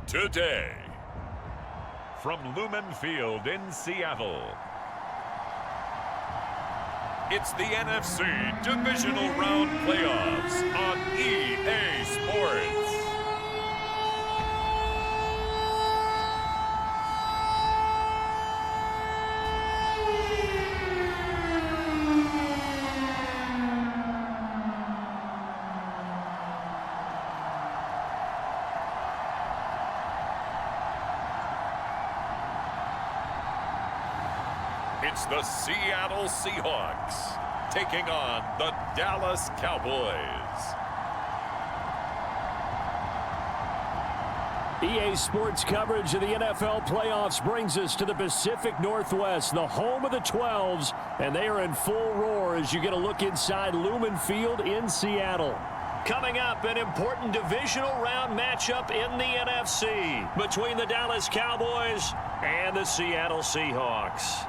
Today, from Lumen Field in Seattle, it's the NFC Divisional Round Playoffs on EA Sports. It's the Seattle Seahawks taking on the Dallas Cowboys. EA Sports coverage of the NFL playoffs brings us to the Pacific Northwest, the home of the 12s, and they are in full roar as you get a look inside Lumen Field in Seattle. Coming up, an important divisional round matchup in the NFC between the Dallas Cowboys and the Seattle Seahawks.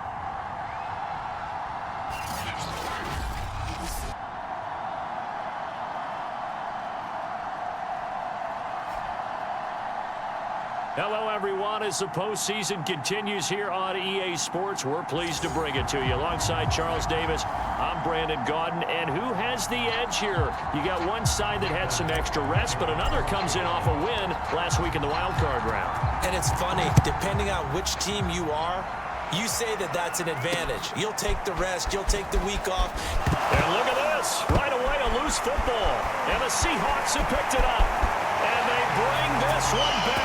Hello, everyone. As the postseason continues here on EA Sports, we're pleased to bring it to you. Alongside Charles Davis, I'm Brandon Gaudin. And who has the edge here? You got one side that had some extra rest, but another comes in off a win last week in the wild card round. And it's funny, depending on which team you are, you say that that's an advantage. You'll take the rest. You'll take the week off. And look at this. Right away, a loose football. And the Seahawks have picked it up. And they bring this one back.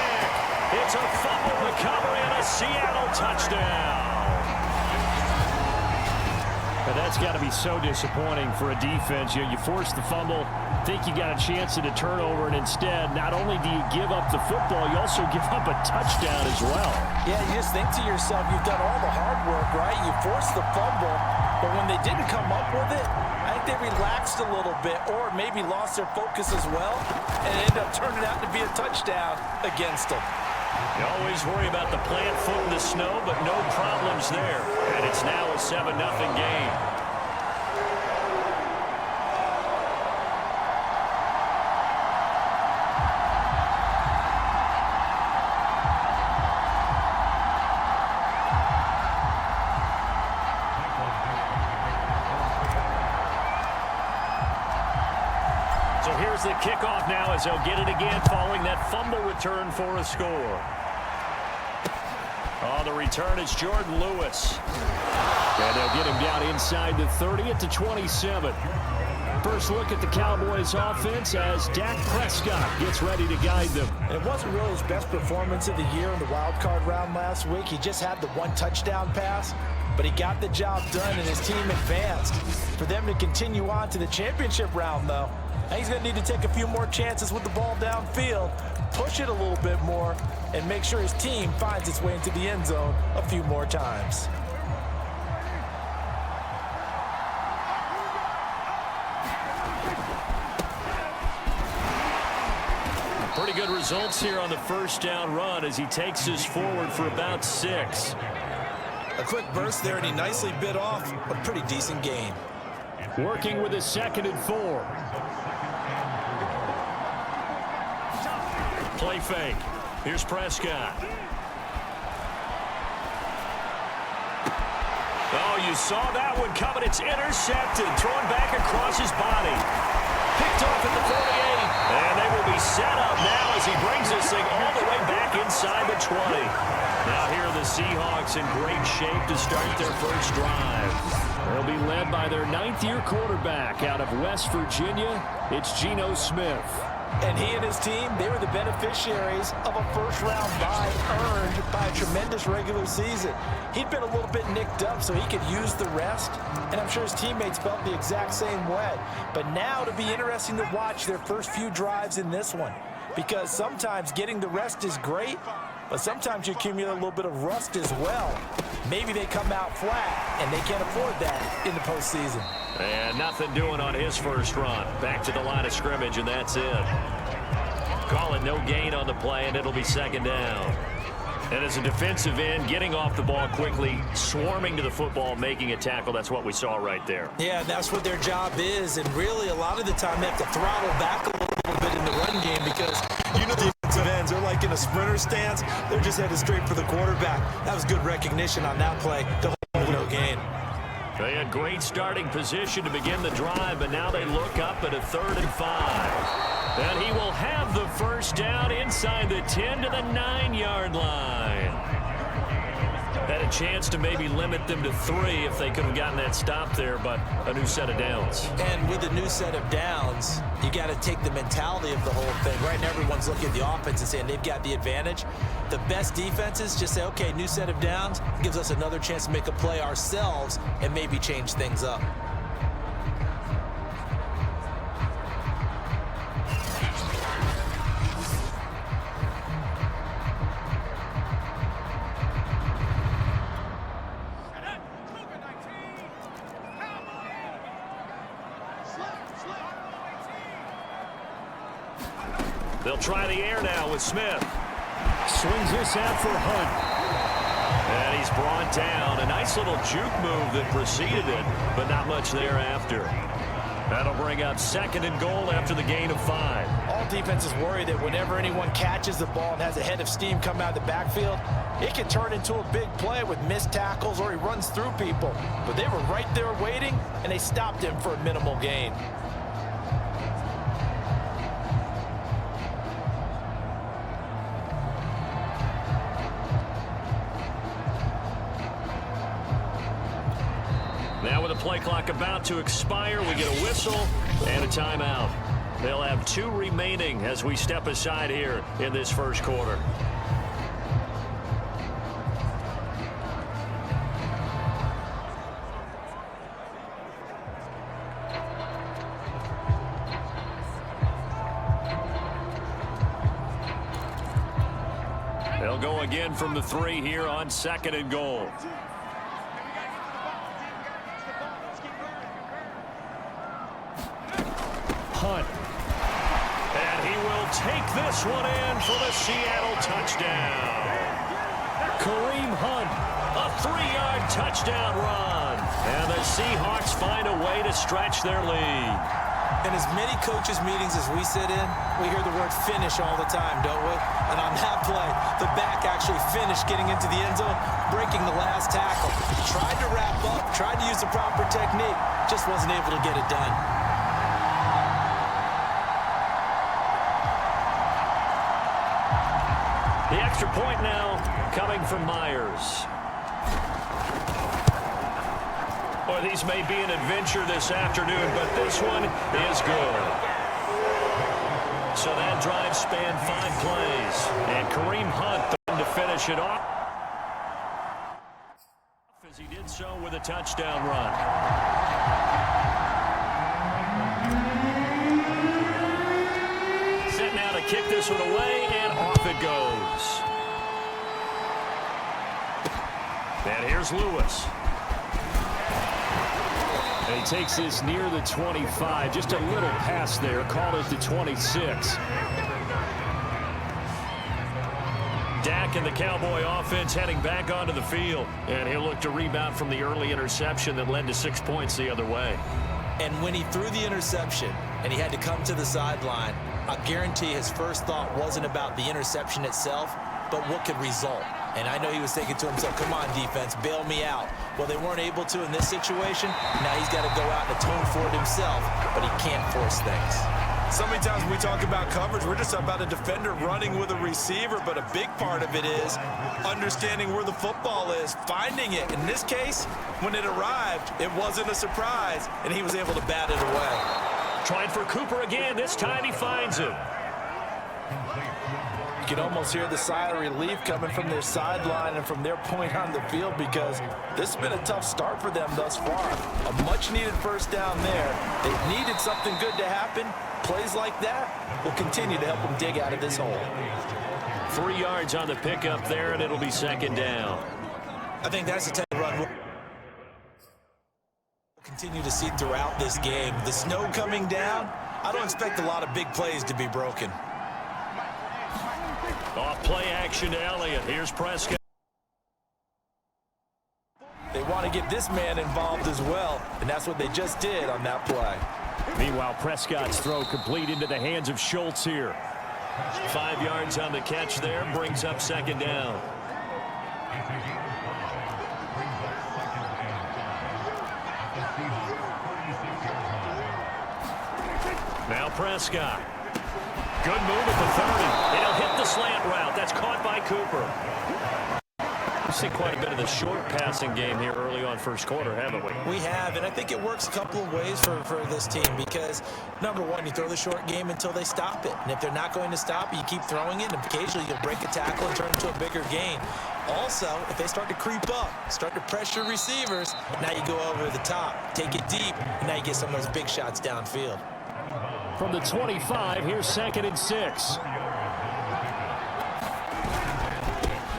It's a fumble recovery and a Seattle touchdown. And that's got to be so disappointing for a defense. You force the fumble, think you got a chance at a turnover, and instead, not only do you give up the football, you also give up a touchdown as well. Yeah, you just think to yourself, you've done all the hard work, right? You forced the fumble, but when they didn't come up with it, I think they relaxed a little bit or maybe lost their focus as well, and it ended up turning out to be a touchdown against them. You always worry about the plant foot in the snow, but no problems there. And it's now a 7-0 game. So here's the kickoff now as they'll get it again following that fumble return for a score. Oh, the return is Jordan Lewis. And they'll get him down inside the 30 at the 27. First look at the Cowboys offense as Dak Prescott gets ready to guide them. And it wasn't really his best performance of the year in the wild card round last week. He just had the one touchdown pass, but he got the job done and his team advanced. For them to continue on to the championship round, though, he's going to need to take a few more chances with the ball downfield, push it a little bit more, and make sure his team finds its way into the end zone a few more times. Pretty good results here on the first down run as he takes us forward for about 6. A quick burst there, and he nicely bit off a pretty decent gain. Working with a 2nd and 4. Play fake. Here's Prescott. Oh, you saw that one coming. It's intercepted. Thrown back across his body. Picked off at the 48. And they will be set up now as he brings this thing all the way back inside the 20. Now here are the Seahawks in great shape to start their first drive. They'll be led by their 9th-year quarterback out of West Virginia. It's Geno Smith. And he and his team, they were the beneficiaries of a first-round bye earned by a tremendous regular season. He'd been a little bit nicked up so he could use the rest, and I'm sure his teammates felt the exact same way. But now it'll be interesting to watch their first few drives in this one, because sometimes getting the rest is great, but sometimes you accumulate a little bit of rust as well. Maybe they come out flat, and they can't afford that in the postseason. And nothing doing on his first run. Back to the line of scrimmage, and that's it. Call it no gain on the play, and it'll be 2nd down. And as a defensive end, getting off the ball quickly, swarming to the football, making a tackle, that's what we saw right there. Yeah, that's what their job is, and really a lot of the time they have to throttle back a little bit in the run game because you know the defensive ends are like in a sprinter stance. They're just headed straight for the quarterback. That was good recognition on that play. The whole no gain. They had great starting position to begin the drive, but now they look up at a 3rd and 5. And he will have the first down inside the 10 to the 9-yard line. Had a chance to maybe limit them to 3 if they could have gotten that stop there, but a new set of downs. And with a new set of downs, you got to take the mentality of the whole thing. Right now, everyone's looking at the offense and saying they've got the advantage. The best defenses just say, okay, new set of downs gives us another chance to make a play ourselves and maybe change things up. They'll try the air now with Smith. Swings this out for Hunt. And he's brought down. A nice little juke move that preceded it, but not much thereafter. That'll bring up 2nd and goal after the gain of 5. All defenses worry that whenever anyone catches the ball and has a head of steam come out of the backfield, it can turn into a big play with missed tackles or he runs through people. But they were right there waiting, and they stopped him for a minimal gain. Now with the play clock about to expire, we get a whistle and a timeout. They'll have 2 remaining as we step aside here in this first quarter. They'll go again from the 3 here on 2nd and goal. Hunt. And he will take this one in for the Seattle touchdown. Kareem Hunt, a 3-yard touchdown run. And the Seahawks find a way to stretch their lead. In as many coaches' meetings as we sit in, we hear the word finish all the time, don't we? And on that play, the back actually finished getting into the end zone, breaking the last tackle. Tried to wrap up, tried to use the proper technique, just wasn't able to get it done. The extra point now coming from Myers. Boy, these may be an adventure this afternoon, but this one is good. So that drive spanned 5 plays. And Kareem Hunt the one to finish it off as he did so with a touchdown run. Set now to kick this one away, and off it goes. And here's Lewis. And he takes this near the 25. Just a little pass there. Called it the 26. Dak and the Cowboy offense heading back onto the field. And he'll look to rebound from the early interception that led to 6 points the other way. And when he threw the interception and he had to come to the sideline, I guarantee his first thought wasn't about the interception itself, but what could result. And I know he was thinking to himself, come on, defense, bail me out. Well, they weren't able to in this situation. Now he's got to go out and atone for it himself, but he can't force things. So many times when we talk about coverage, we're just about a defender running with a receiver, but a big part of it is understanding where the football is, finding it. In this case, when it arrived, it wasn't a surprise, and he was able to bat it away. Trying for Cooper again. This time he finds him. You can almost hear the sigh of relief coming from their sideline and from their point on the field, because this has been a tough start for them thus far. A much-needed first down there. They needed something good to happen. Plays like that will continue to help them dig out of this hole. 3 yards on the pickup there, and it'll be 2nd down. I think that's the type of run we'll continue to see throughout this game. The snow coming down, I don't expect a lot of big plays to be broken. Off play action to Elliott. Here's Prescott. They want to get this man involved as well, and that's what they just did on that play. Meanwhile, Prescott's throw complete into the hands of Schultz here. 5 yards on the catch there, brings up second down. Now Prescott. Good move at the 30. And he'll hit the slant route. That's caught by Cooper. We've seen quite a bit of the short passing game here early on first quarter, haven't we? We have, and I think it works a couple of ways for this team because, number one, you throw the short game until they stop it. And if they're not going to stop it, you keep throwing it, and occasionally you'll break a tackle and turn it into a bigger gain. Also, if they start to creep up, start to pressure receivers, now you go over the top, take it deep, and now you get some of those big shots downfield. From the 25, here's 2nd and 6.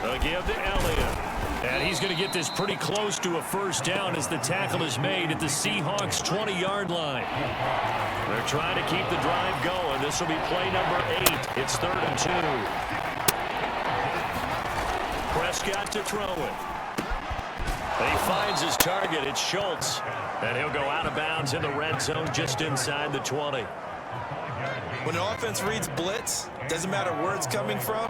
A give to Elliott. And he's going to get this pretty close to a first down as the tackle is made at the Seahawks 20-yard line. They're trying to keep the drive going. This will be play number 8. It's 3rd and 2. Prescott to throw it. He finds his target. It's Schultz. And he'll go out of bounds in the red zone just inside the 20. When an offense reads blitz, doesn't matter where it's coming from,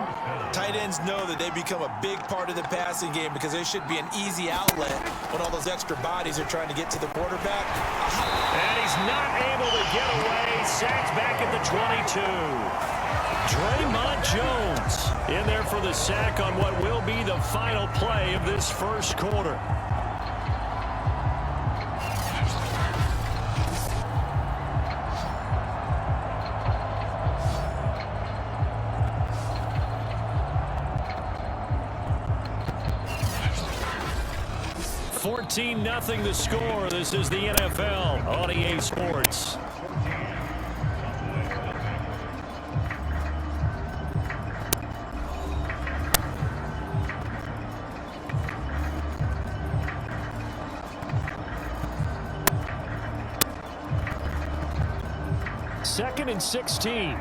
tight ends know that they become a big part of the passing game because there should be an easy outlet when all those extra bodies are trying to get to the quarterback. And he's not able to get away. Sacked back at the 22. Draymond Jones in there for the sack on what will be the final play of this first quarter. Nothing the score. This is the NFL on EA Sports. Second and 16.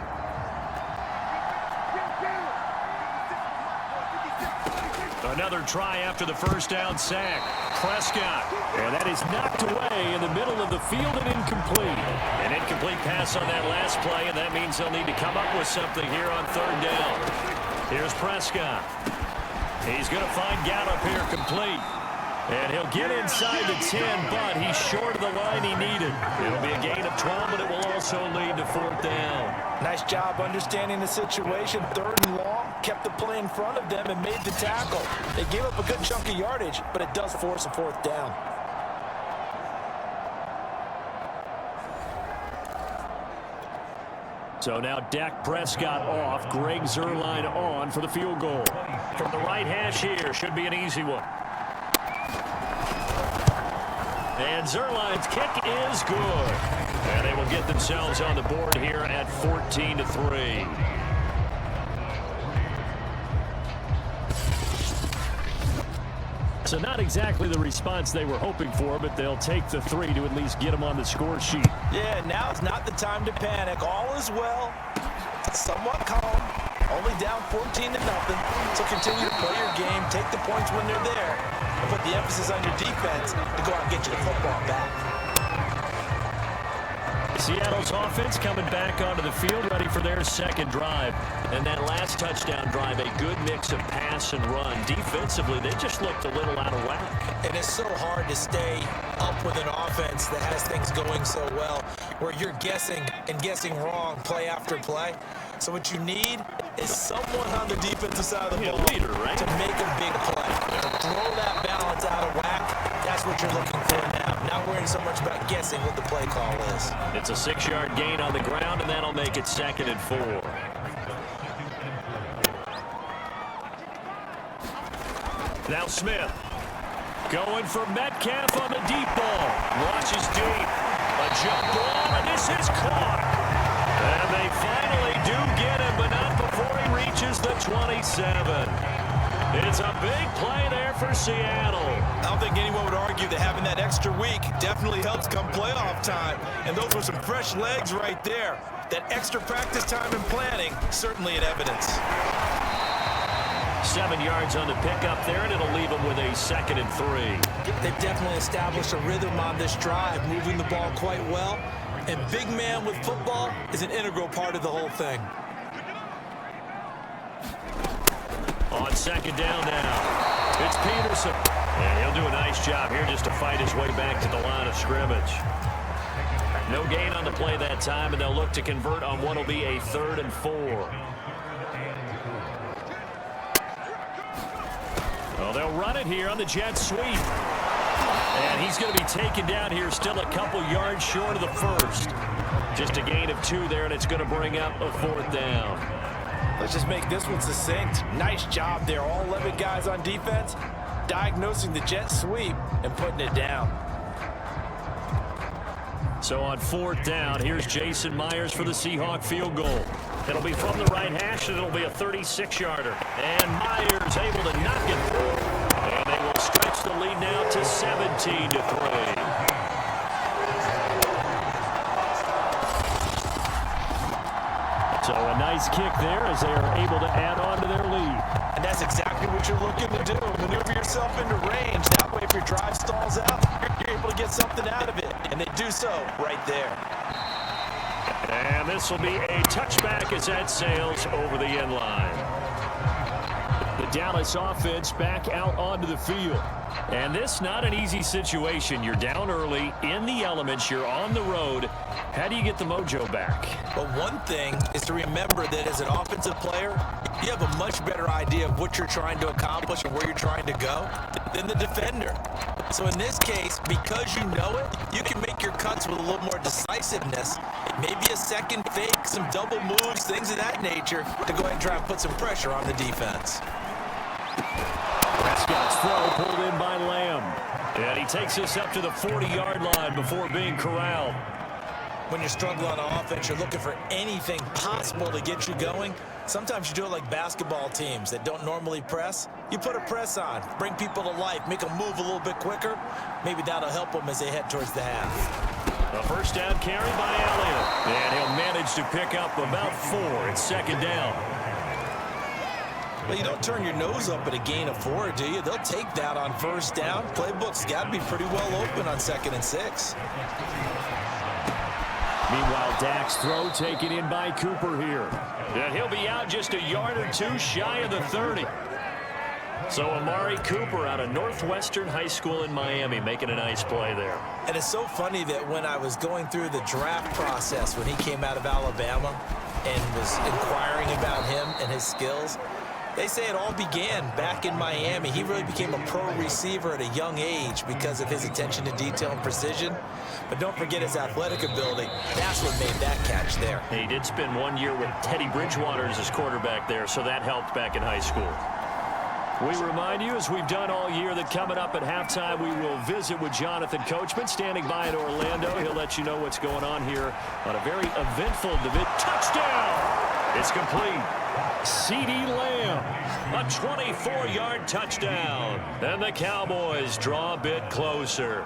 Another try after the first down sack. Prescott. And that is knocked away in the middle of the field and incomplete. An incomplete pass on that last play, and that means they'll need to come up with something here on 3rd down. Here's Prescott. He's going to find Gallup here complete. And he'll get inside the 10, but he's short of the line he needed. It'll be a gain of 12, but it will also lead to 4th down. Nice job understanding the situation. 3rd and long, kept the play in front of them and made the tackle. They gave up a good chunk of yardage, but it does force a 4th down. So now Dak Prescott off, Greg Zuerlein on for the field goal. From the right hash here, should be an easy one. And Zuerlein's kick is good. And they will get themselves on the board here at 14-3. So not exactly the response they were hoping for, but they'll take the 3 to at least get them on the score sheet. Yeah, now is not the time to panic. All is well. Somewhat calm. Only down 14-0. So continue to play your game. Take the points when they're there. And put the emphasis on your defense to go out and get you the football back. Seattle's offense coming back onto the field, ready for their second drive. And that last touchdown drive, a good mix of pass and run. Defensively, they just looked a little out of whack. And it's so hard to stay up with an offense that has things going so well, where you're guessing and guessing wrong play after play. So what you need is someone on the defensive side of the ball to make a big play. To throw that balance out of whack, that's what you're looking for now. Not worrying so much about guessing what the play call is. It's a 6-yard gain on the ground, and that'll make it 2nd and 4. Now Smith going for Metcalf on the deep ball. Launches deep. A jump ball, and this is caught. And they finally do get him, but not before he reaches the 27. It's a big play there for Seattle. I don't think anyone would argue that having that extra week definitely helps come playoff time. And those were some fresh legs right there. That extra practice time and planning, certainly in evidence. 7 yards on the pickup there, and it'll leave them with a 2nd and 3. They've definitely established a rhythm on this drive, moving the ball quite well. And big man with football is an integral part of the whole thing. On second down now, it's Peterson. And he'll do a nice job here just to fight his way back to the line of scrimmage. No gain on the play that time, and they'll look to convert on what will be a 3rd and 4. Well, they'll run it here on the jet sweep. And he's going to be taken down here, still a couple yards short of the first. Just a gain of 2 there, and it's going to bring up a 4th down. Let's just make this one succinct. Nice job there. All 11 guys on defense diagnosing the jet sweep and putting it down. So on 4th down, here's Jason Myers for the Seahawk field goal. It'll be from the right hash, and it'll be a 36-yarder. And Myers able to knock it through. And they will stretch the lead now to 17-3. So a nice kick there as they are able to add on to their lead. And that's exactly what you're looking to do. Maneuver yourself into range. That way, if your drive stalls out, you're able to get something out of it. And they do so right there. And this will be a touchback as that sails over the end line. The Dallas offense back out onto the field. And this not an easy situation. You're down early, in the elements, you're on the road. How do you get the mojo back? But one thing is to remember that as an offensive player, you have a much better idea of what you're trying to accomplish and where you're trying to go than the defender. So in this case, because you know it, you can make your cuts with a little more decisiveness. Maybe a second fake, some double moves, things of that nature to go ahead and try and put some pressure on the defense. Prescott's throw pulled in by Lamb. And he takes us up to the 40-yard line before being corralled. When you're struggling on offense, you're looking for anything possible to get you going. Sometimes you do it like basketball teams that don't normally press. You put a press on, bring people to life, make them move a little bit quicker. Maybe that'll help them as they head towards the half. A first down carry by Elliott. And he'll manage to pick up about 4. It's second down. Well, you don't turn your nose up at a gain of 4, do you? They'll take that on first down. Playbook's got to be pretty well open on 2nd and 6. Meanwhile, Dak's throw taken in by Cooper here. And he'll be out just a yard or 2 shy of the 30. So Amari Cooper out of Northwestern High School in Miami making a nice play there. And it's so funny that when I was going through the draft process when he came out of Alabama and was inquiring about him and his skills, they say it all began back in Miami. He really became a pro receiver at a young age because of his attention to detail and precision. But don't forget his athletic ability. That's what made that catch there. He did spend 1 year with Teddy Bridgewater as his quarterback there, so that helped back in high school. We remind you, as we've done all year, that coming up at halftime, we will visit with Jonathan Coachman, standing by in Orlando. He'll let you know what's going on here on a very eventful division. Touchdown! It's complete. C.D. Lamb, a 24-yard touchdown. And the Cowboys draw a bit closer.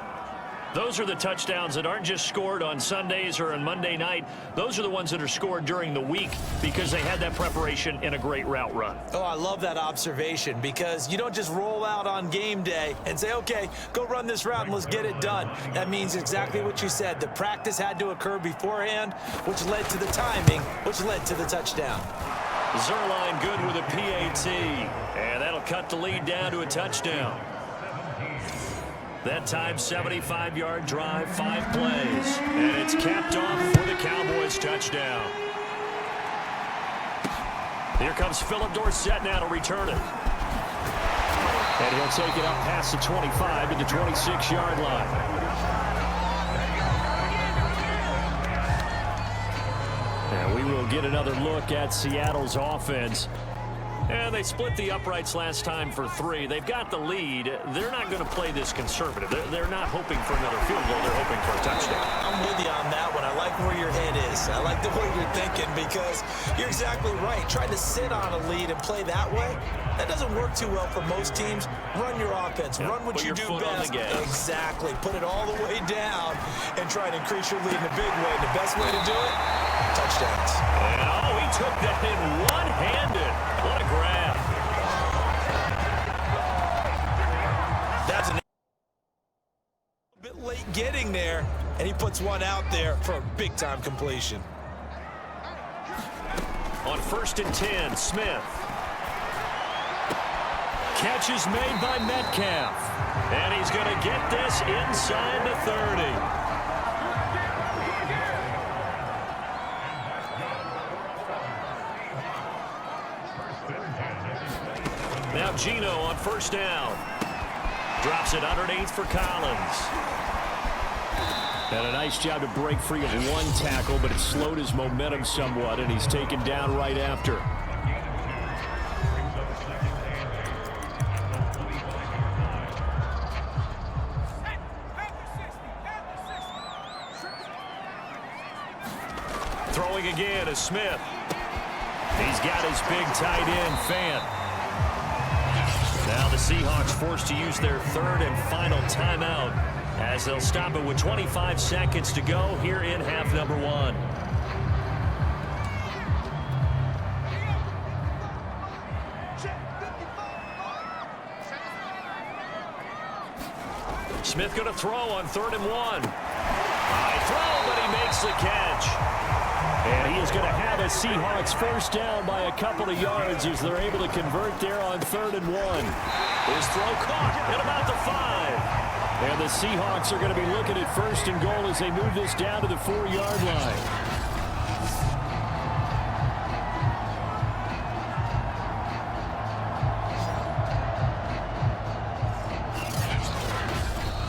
Those are the touchdowns that aren't just scored on Sundays or on Monday night. Those are the ones that are scored during the week because they had that preparation in a great route run. Oh, I love that observation because you don't just roll out on game day and say, okay, go run this route and let's get it done. That means exactly what you said. The practice had to occur beforehand, which led to the timing, which led to the touchdown. Zerline good with a PAT, and that'll cut the lead down to a touchdown. That time, 75-yard drive, 5 plays. And it's capped off for the Cowboys touchdown. Here comes Philip Dorsett now to return it. And he'll take it up past the 25 to the 26-yard line. And we will get another look at Seattle's offense. And they split the uprights last time for 3. They've got the lead. They're not going to play this conservative. They're not hoping for another field goal. They're hoping for a touchdown. I'm with you on that one. I like where your head is. I like the way you're thinking because you're exactly right. Trying to sit on a lead and play that way, that doesn't work too well for most teams. Run your offense. Run what you do best. Exactly. Put it all the way down and try to increase your lead in a big way. The best way to do it, touchdowns. And he took that in one-handed. What a grab. That's a bit late getting there, and he puts one out there for a big-time completion. On 1st and 10, Smith. Catch is made by Metcalf. And he's going to get this inside the 30. Now Gino on first down. Drops it underneath for Collins. And a nice job to break free of one tackle, but it slowed his momentum somewhat, and he's taken down right after. Throwing again is Smith. He's got his big tight end, Fant. Now the Seahawks forced to use their third and final timeout as they'll stop it with 25 seconds to go here in half number 1. Smith going to throw on 3rd and 1. High throw, but he makes the catch. And he is going to have a Seahawks first down by a couple of yards as they're able to convert there on 3rd and 1. His throw caught at about the 5. And the Seahawks are going to be looking at 1st and goal as they move this down to the 4-yard line.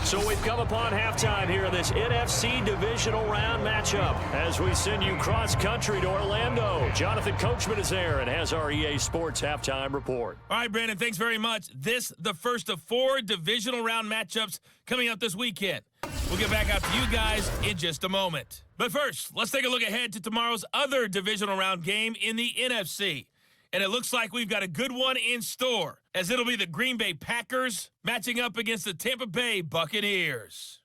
So we've come upon halftime here in this NFC divisional round matchup as we send you cross-country to Orlando. Jonathan Coachman is there and has our EA Sports halftime report. All right, Brandon, thanks very much. This, the first of 4 divisional round matchups coming up this weekend. We'll get back out to you guys in just a moment. But first, let's take a look ahead to tomorrow's other divisional round game in the NFC. And it looks like we've got a good one in store, as it'll be the Green Bay Packers matching up against the Tampa Bay Buccaneers.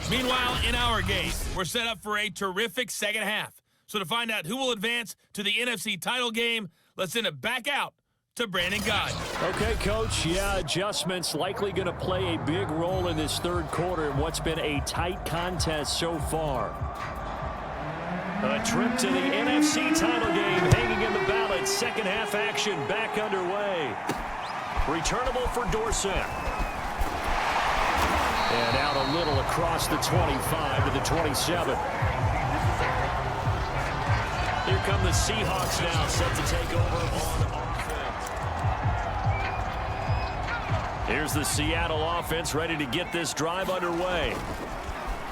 Meanwhile, in our game, we're set up for a terrific second half. So to find out who will advance to the NFC title game, let's send it back out to Brandon God. Okay, Coach. Yeah, adjustments likely going to play a big role in this third quarter in what's been a tight contest so far. A trip to the NFC title game hanging in the balance. Second half action back underway. Returnable for Dorsett. And out a little across the 25 to the 27. Here come the Seahawks now, set to take over on offense. Here's the Seattle offense ready to get this drive underway.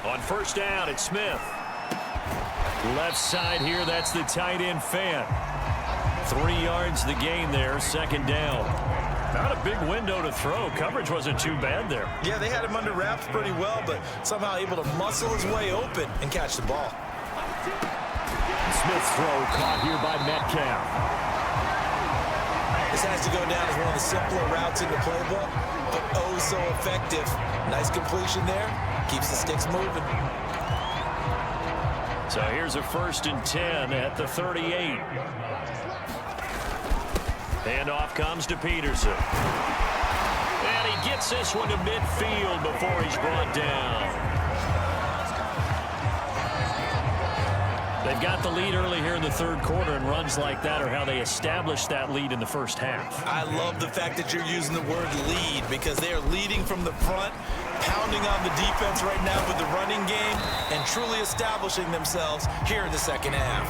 On first down, it's Smith. Left side here, that's the tight end Fant. 3 yards the gain there, second down. Not a big window to throw. Coverage wasn't too bad there. Yeah, they had him under wraps pretty well, but somehow able to muscle his way open and catch the ball. Smith's throw caught here by Metcalf. This has to go down as one of the simpler routes in the playbook, but oh so effective. Nice completion there. Keeps the sticks moving. So here's a 1st and 10 at the 38. Handoff comes to Peterson. And he gets this one to midfield before he's brought down. They've got the lead early here in the third quarter, and runs like that are how they established that lead in the first half. I love the fact that you're using the word lead because they are leading from the front, pounding on the defense right now with the running game, and truly establishing themselves here in the second half.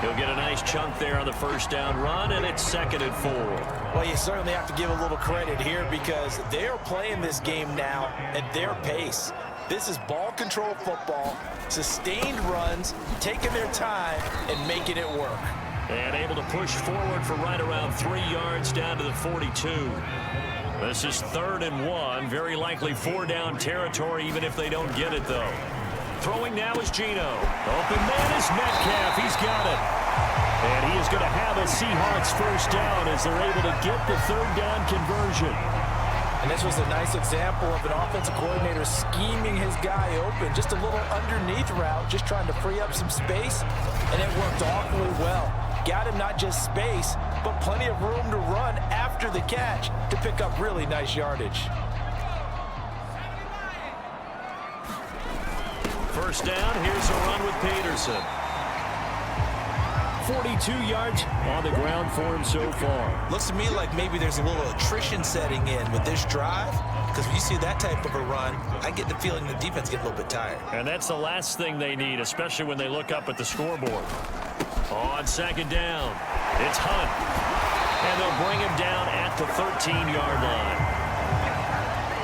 He'll get a nice chunk there on the first down run, and it's 2nd and 4. Well, you certainly have to give a little credit here because they're playing this game now at their pace. This is ball control football, sustained runs, taking their time, and making it work. And able to push forward for right around 3 yards down to the 42. This is 3rd and 1, very likely 4-down territory even if they don't get it, though. Throwing now is Gino. Open man is Metcalf. He's got it. And he is going to have a Seahawks first down as they're able to get the 3rd down conversion. And this was a nice example of an offensive coordinator scheming his guy open. Just a little underneath route, just trying to free up some space, and it worked awfully well. Got him not just space, but plenty of room to run after the catch to pick up really nice yardage. First down, here's a run with Peterson. 42 yards on the ground for him so far. Looks to me like maybe there's a little attrition setting in with this drive, because when you see that type of a run, I get the feeling the defense gets a little bit tired. And that's the last thing they need, especially when they look up at the scoreboard. On second down, it's Hunt. And they'll bring him down at the 13-yard line.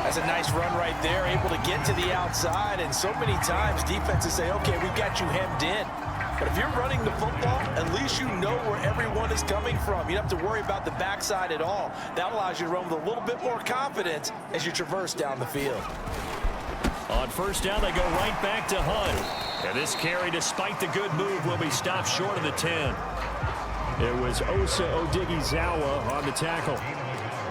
That's a nice run right there, able to get to the outside, and so many times defenses say, okay, we've got you hemmed in. But if you're running the football, at least you know where everyone is coming from. You don't have to worry about the backside at all. That allows you to run with a little bit more confidence as you traverse down the field. On first down, they go right back to Hunt. And this carry, despite the good move, will be stopped short of the 10. It was Osa Odighizuwa on the tackle.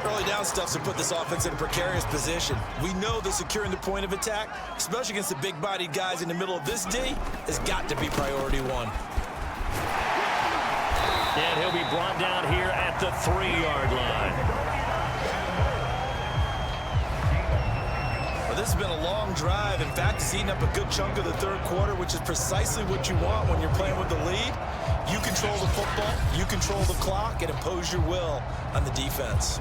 Early down stuffs to put this offense in a precarious position. We know that securing the point of attack, especially against the big-bodied guys in the middle of this D, has got to be priority one. And he'll be brought down here at the 3-yard line. Well, this has been a long drive. In fact, it's eaten up a good chunk of the third quarter, which is precisely what you want when you're playing with the lead. You control the football, you control the clock, and impose your will on the defense.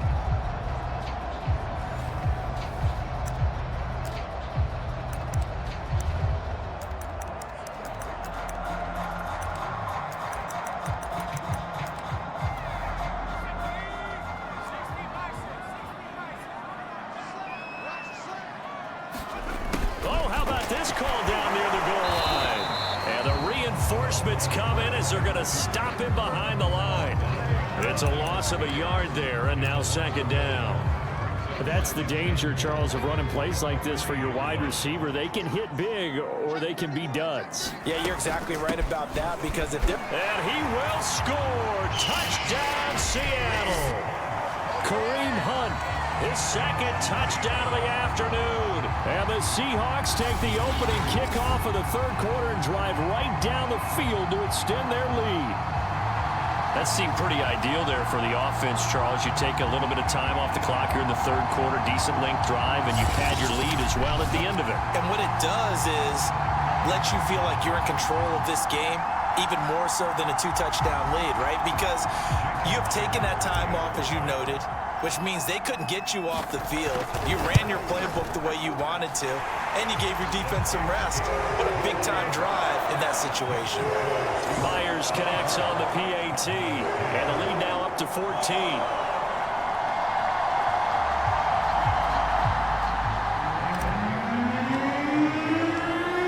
Come in as they're going to stop him behind the line. It's a loss of a yard there, and now second down. That's the danger, Charles, of running plays like this for your wide receiver. They can hit big or they can be duds. Yeah, you're exactly right about that, because if they're... And he will score. Touchdown, Seattle. Kareem Hunt, his second touchdown of the afternoon. And the Seahawks take the opening kickoff of the third quarter and drive right down the field to extend their lead. That seemed pretty ideal there for the offense, Charles. You take a little bit of time off the clock here in the third quarter, decent length drive, and you pad your lead as well at the end of it. And what it does is let you feel like you're in control of this game, even more so than a 2-touchdown lead, right? Because you have taken that time off, as you noted, which means they couldn't get you off the field. You ran your playbook the way you wanted to, and you gave your defense some rest. What a big-time drive in that situation. Myers connects on the PAT, and the lead now up to 14.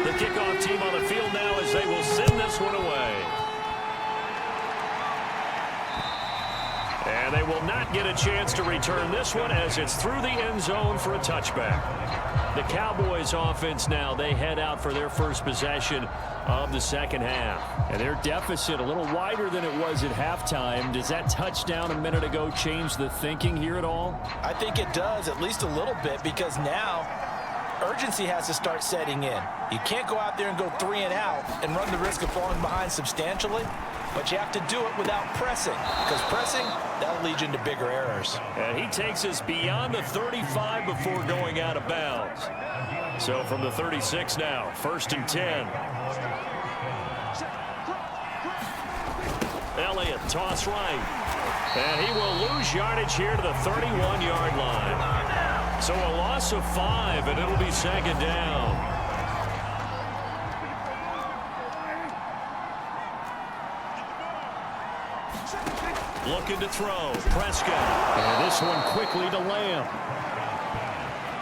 The kickoff team on the field now as they will send this one away. And they will not get a chance to return this one as it's through the end zone for a touchback. The Cowboys offense now, they head out for their first possession of the second half. And their deficit a little wider than it was at halftime. Does that touchdown a minute ago change the thinking here at all? I think it does, at least a little bit, because now urgency has to start setting in. You can't go out there and go 3 and out and run the risk of falling behind substantially, but you have to do it without pressing, because pressing, that'll lead you into bigger errors. And he takes us beyond the 35 before going out of bounds. So from the 36 now, 1st and 10. Elliott, toss right. And he will lose yardage here to the 31-yard line. So a loss of 5, and it'll be second down. Looking to throw. Prescott. And this one quickly to Lamb.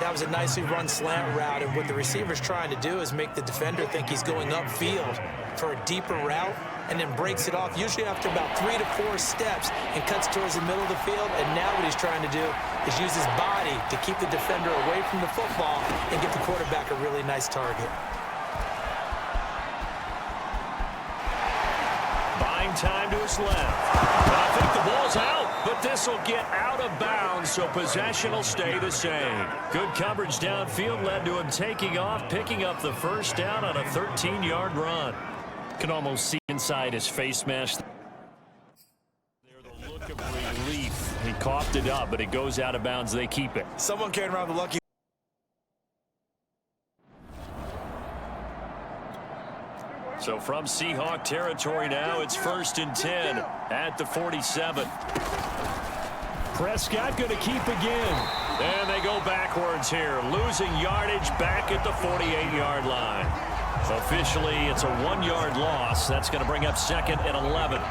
That was a nicely run slant route, and what the receiver's trying to do is make the defender think he's going upfield for a deeper route, and then breaks it off, usually after about 3 to 4 steps, and cuts towards the middle of the field. And now what he's trying to do is use his body to keep the defender away from the football and get the quarterback a really nice target. Buying time to his left. And I think the ball's out, but this will get out of bounds, so possession will stay the same. Good coverage downfield led to him taking off, picking up the first down on a 13-yard run. Can almost see inside his face mask. There, the look of relief. He coughed it up, but it goes out of bounds. They keep it. Someone carrying around the lucky. So from Seahawk territory now, it's 1st and 10 at the 47. Prescott going to keep again. And they go backwards here, losing yardage back at the 48-yard line. Officially, it's a 1-yard loss. That's going to bring up 2nd and 11.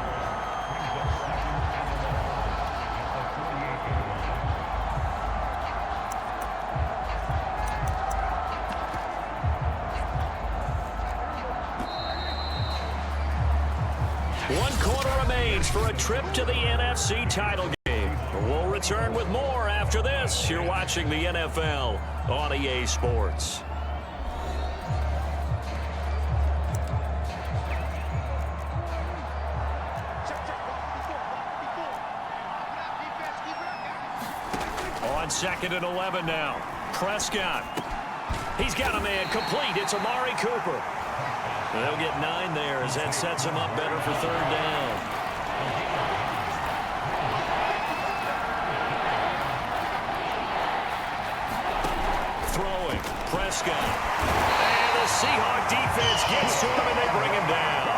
One quarter remains for a trip to the NFC title game. We'll return with more after this. You're watching the NFL on EA Sports. On 2nd and 11 now. Prescott. He's got a man complete. It's Amari Cooper. They'll get 9 there as that sets him up better for 3rd down. Throwing. Prescott. And the Seahawk defense gets to him and they bring him down.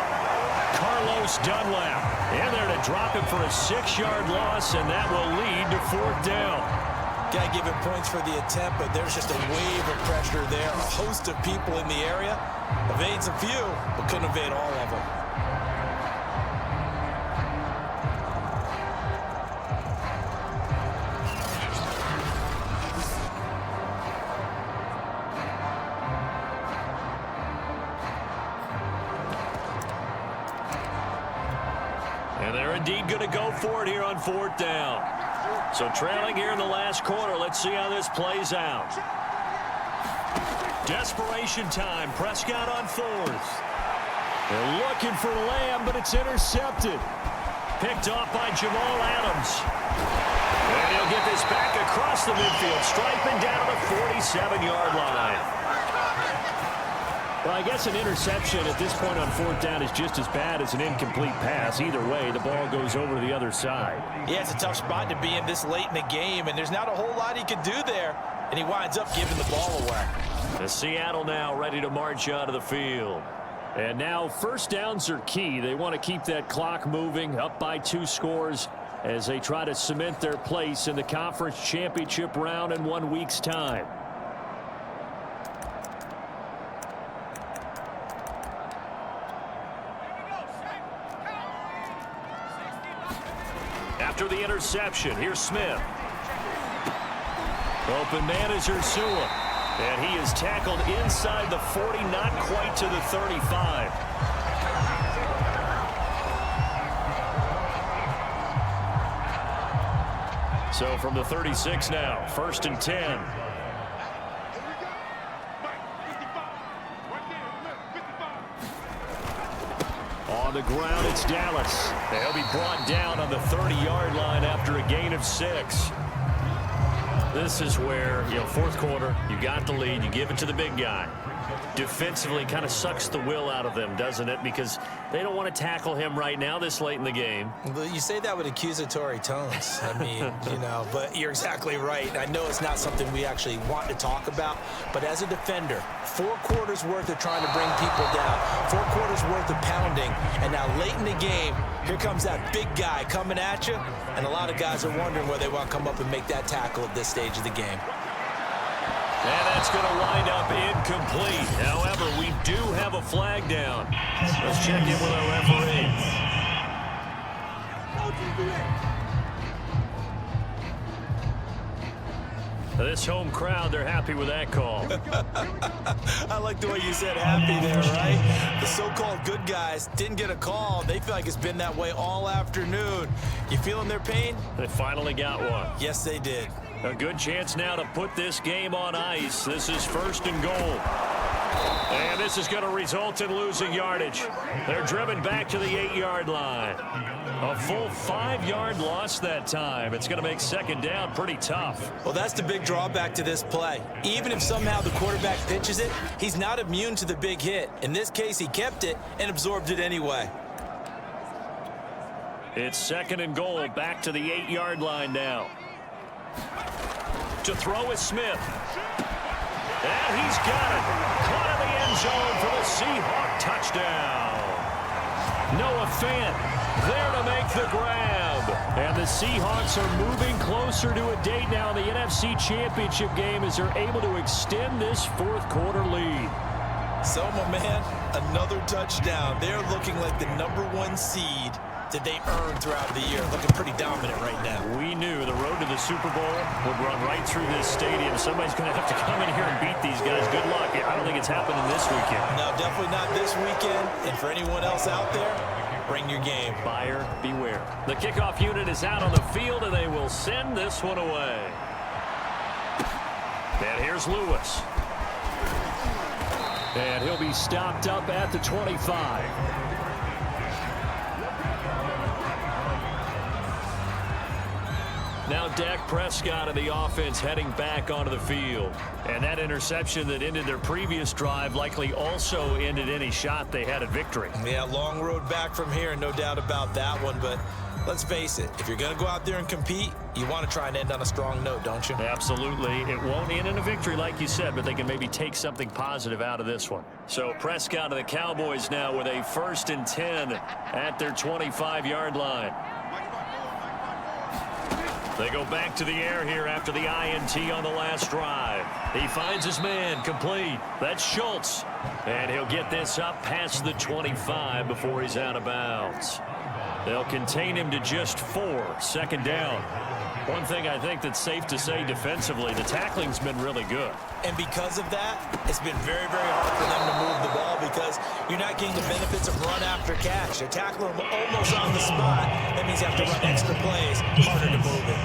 Carlos Dunlap in there to drop him for a 6-yard loss, and that will lead to 4th down. Got to give him points for the attempt, but there's just a wave of pressure there. A host of people in the area. Evades a few, but couldn't evade all of them. And they're indeed going to go for it here on 4th down. So trailing here in the last quarter. Let's see how this plays out. Desperation time. Prescott on 4th. They're looking for Lamb, but it's intercepted. Picked off by Jamal Adams. And he'll get this back across the midfield, striping down the 47-yard line. Well, I guess an interception at this point on 4th down is just as bad as an incomplete pass. Either way, the ball goes over to the other side. Yeah, it's a tough spot to be in this late in the game, and there's not a whole lot he could do there, and he winds up giving the ball away. The Seattle now ready to march out of the field. And now 1st downs are key. They want to keep that clock moving, up by 2 scores as they try to cement their place in the conference championship round in 1 week's time. After the interception, here's Smith. Open man is Ursula. And he is tackled inside the 40, not quite to the 35. So from the 36 now, 1st and 10. On the ground, it's Dallas. They'll be brought down on the 30-yard line after a gain of 6. This is where, 4th quarter, you got the lead, you give it to the big guy. Defensively kind of sucks the will out of them, doesn't it? Because they don't want to tackle him right now this late in the game. You say that with accusatory tones. I mean, but you're exactly right. I know it's not something we actually want to talk about, but as a defender, 4 quarters worth of trying to bring people down, 4 quarters worth of pounding, and now late in the game, here comes that big guy coming at you, and a lot of guys are wondering whether they want to come up and make that tackle at this stage of the game. And that's going to wind up incomplete. However, we do have a flag down. Let's check in with our referee. This home crowd, they're happy with that call. I like the way you said happy there, right? The so-called good guys didn't get a call. They feel like it's been that way all afternoon. You feeling their pain? They finally got one. Yes, they did. A good chance now to put this game on ice. This is 1st and goal. And this is going to result in losing yardage. They're driven back to the 8-yard line. A full 5-yard loss that time. It's going to make 2nd down pretty tough. Well, that's the big drawback to this play. Even if somehow the quarterback pitches it, he's not immune to the big hit. In this case, he kept it and absorbed it anyway. It's 2nd and goal, back to the 8-yard line now. To throw is Smith. And he's got it. Caught in the end zone for the Seahawks touchdown. Noah Fant there to make the grab. And the Seahawks are moving closer to a date now in the NFC Championship game as they're able to extend this fourth quarter lead. So, my man, another touchdown. They're looking like the #1 seed that they earned throughout the year. Looking pretty dominant right now. We knew the road to the Super Bowl would run right through this stadium. Somebody's going to have to come in here and beat these guys. Good luck. I don't think it's happening this weekend. No, definitely not this weekend. And for anyone else out there, bring your game. Buyer beware. The kickoff unit is out on the field, and they will send this one away. And here's Lewis. And he'll be stopped up at the 25. Now Dak Prescott of the offense heading back onto the field. And that interception that ended their previous drive likely also ended any shot they had at victory. Yeah, long road back from here, no doubt about that one. But let's face it, if you're going to go out there and compete, you want to try and end on a strong note, don't you? Absolutely. It won't end in a victory like you said, but they can maybe take something positive out of this one. So Prescott of the Cowboys now with a 1st and 10 at their 25-yard line. They go back to the air here after the INT on the last drive. He finds his man complete. That's Schultz. And he'll get this up past the 25 before he's out of bounds. They'll contain him to just 4, 2nd down. One thing I think that's safe to say defensively, the tackling's been really good. And because of that, it's been very, very hard for them to move the ball because you're not getting the benefits of run after catch. They're tackling them almost on the spot. That means you have to run extra plays, harder to move it.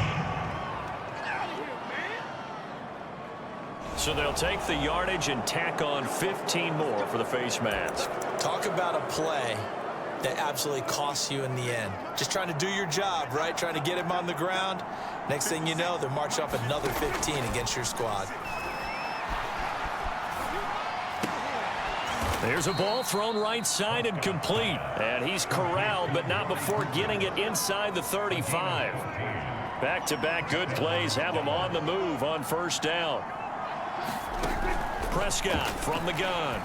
So they'll take the yardage and tack on 15 more for the face mask. Talk about a play that absolutely costs you in the end. Just trying to do your job, right? Trying to get him on the ground. Next thing you know, they're marching up another 15 against your squad. There's a ball thrown right side and complete. And he's corralled, but not before getting it inside the 35. Back-to-back good plays have him on the move on 1st down. Prescott from the gun.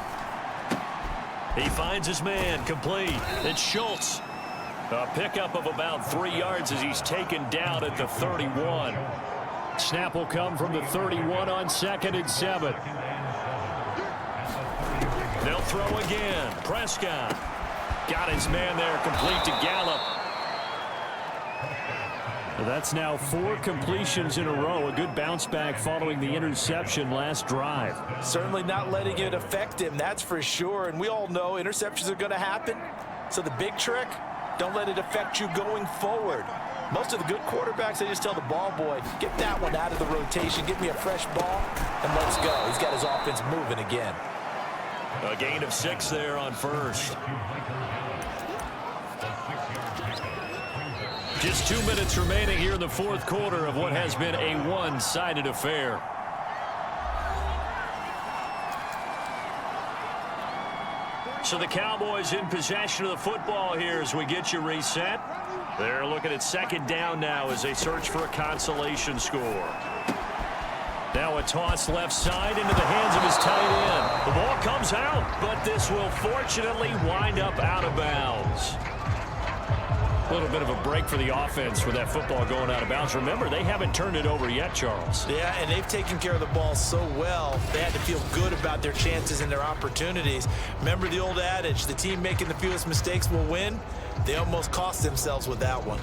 He finds his man complete. It's Schultz. A pickup of about 3 yards as he's taken down at the 31. Snap will come from the 31 on 2nd and 7. They'll throw again. Prescott got his man there complete to Gallup. That's now 4 completions in a row. A good bounce back following the interception last drive. Certainly not letting it affect him, that's for sure. And we all know interceptions are going to happen. So the big trick, don't let it affect you going forward. Most of the good quarterbacks, they just tell the ball boy, get that one out of the rotation, get me a fresh ball, and let's go. He's got his offense moving again. A gain of 6 there on 1st. Just 2 minutes remaining here in the 4th quarter of what has been a one-sided affair. So the Cowboys in possession of the football here as we get you reset. They're looking at 2nd down now as they search for a consolation score. Now a toss left side into the hands of his tight end. The ball comes out, but this will fortunately wind up out of bounds. A little bit of a break for the offense with that football going out of bounds. Remember, they haven't turned it over yet, Charles. Yeah, and they've taken care of the ball so well, they had to feel good about their chances and their opportunities. Remember the old adage, the team making the fewest mistakes will win? They almost cost themselves with that one.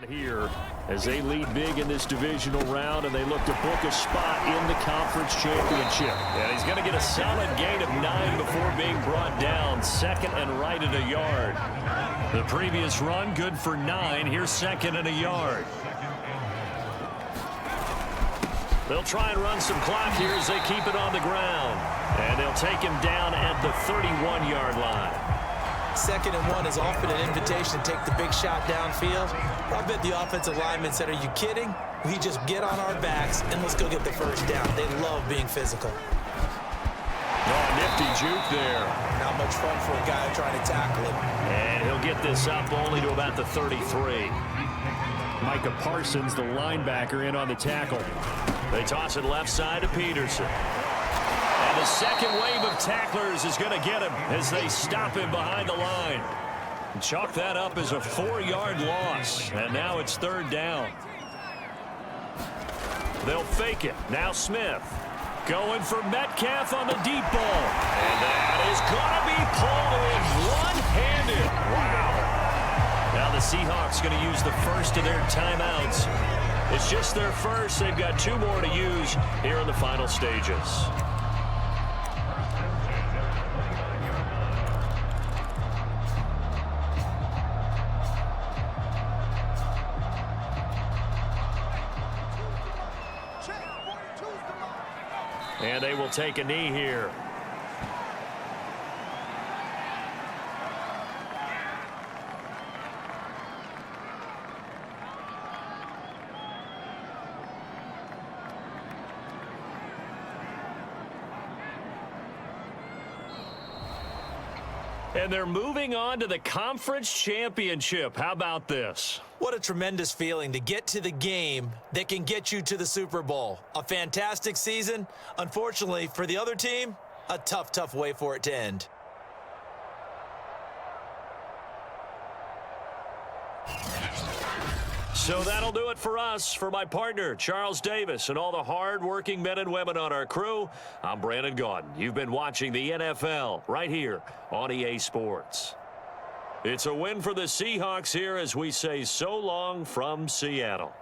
Here as they lead big in this divisional round, and they look to book a spot in the conference championship. And he's going to get a solid gain of 9 before being brought down. Second and right at a yard. The previous run good for 9. Here's second and a yard. They'll try and run some clock here as they keep it on the ground. And they'll take him down at the 31-yard line. Second and 1 is often an invitation to take the big shot downfield. I bet the offensive lineman said, are you kidding? We just get on our backs and let's go get the first down. They love being physical. Oh, nifty juke there. Not much fun for a guy trying to tackle him. And he'll get this up only to about the 33. Micah Parsons, the linebacker, in on the tackle. They toss it left side to Peterson. And the second wave of tacklers is going to get him as they stop him behind the line. And chalk that up as a 4-yard loss. And now it's third down. They'll fake it. Now Smith going for Metcalf on the deep ball. And that is going to be pulled in one-handed. Wow. Now the Seahawks going to use the first of their timeouts. It's just their first. They've got 2 more to use here in the final stages. And they will take a knee here. And they're moving on to the conference championship. How about this? What a tremendous feeling to get to the game that can get you to the Super Bowl. A fantastic season. Unfortunately, for the other team, a tough, tough way for it to end. So that'll do it for us. For my partner, Charles Davis, and all the hard-working men and women on our crew, I'm Brandon Gaudin. You've been watching the NFL right here on EA Sports. It's a win for the Seahawks here as we say so long from Seattle.